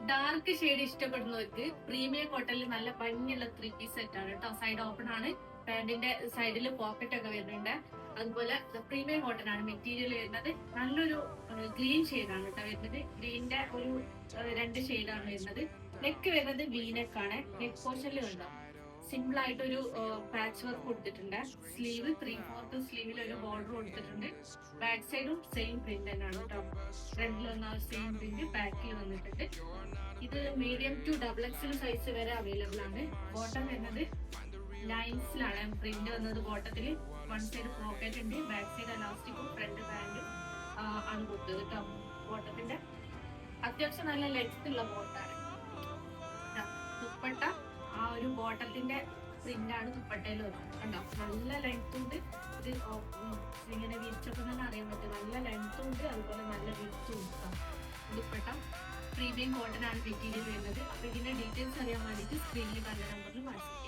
Dark shade ഇഷ്ടപ്പെടുന്നവർക്ക് premium കോട്ടണിൽ നല്ല ഭംഗിയുള്ള 3 പീസ് സെറ്റ് ആണ് കേട്ടോ. സൈഡ് ഓപ്പൺ ആണ്, പാന്റിന്റെ സൈഡിൽ പോക്കറ്റ് ഒക്കെ വരുന്നുണ്ട്. അതുപോലെ പ്രീമിയം കോട്ടൺ ആണ് മെറ്റീരിയൽ വരുന്നത്. നല്ലൊരു ഗ്രീൻ ഷെയ്ഡാണ് കേട്ടോ വരുന്നത്. ഗ്രീനിന്റെ ഒരു 2 ഷെയ്ഡാണ് വരുന്നത്. നെക്ക് വരുന്നത് വീനെക്ക് ആണ്. നെക്ക് പോർഷനിൽ കണ്ടോ സിമ്പിൾ ആയിട്ടൊരു പാച്ച് വർക്ക് കൊടുത്തിട്ടുണ്ട്. സ്ലീവ് 3/4 സ്ലീവിൽ ഒരു ബോർഡർ കൊടുത്തിട്ടുണ്ട്. ബാക്ക് സൈഡും സെയിം പ്രിന്റ് തന്നെയാണ് കേട്ടോ. ഫ്രണ്ടിൽ വന്ന സെയിം പ്രിന്റ് ബാക്കിൽ വന്നിട്ടുണ്ട്. ഇത് മീഡിയം ടു XXL സൈസ് വരെ അവൈലബിൾ ആണ്. ബോട്ടം വരുന്നത് ലൈൻസിലാണ് പ്രിന്റ് വന്നത്. ബോട്ടത്തിൽ 1 സൈഡ് പോക്കറ്റ് ഉണ്ട്, ബാക്ക് സൈഡ് എലാസ്റ്റിക്കും ഫ്രണ്ട് പാന്റും ആണ് കൊടുത്തത് കേട്ടോ. ബോട്ടത്തിന്റെ അത്യാവശ്യം നല്ല ലെങ്ത് ഉള്ള ബോട്ടാണ്. ദുപ്പട്ട ആ ഒരു ബോട്ടത്തിന്റെ പ്രിന്റ് ആണ് ദുപ്പട്ടയിൽ വരുന്നത് കണ്ടോ. നല്ല ലെങ്ത് ഉണ്ട്. ഇത് ഇങ്ങനെ വിരിച്ചപ്പോൾ തന്നെ അറിയാൻ പറ്റും. നല്ല ലെങ്ത് ഉണ്ട്, അതുപോലെ നല്ല വിരിച്ചും ഉണ്ട്. ദുപ്പട്ട പ്രീമിയം കോട്ടൺ ആണ് മെറ്റീരിയൽ വരുന്നത്. അപ്പൊ ഇതിന്റെ ഡീറ്റെയിൽസ് അറിയാൻ വേണ്ടിയിട്ട് സ്ക്രീനിൽ കണ്ട നമ്പറിൽ വാട്സ്ആപ്പ്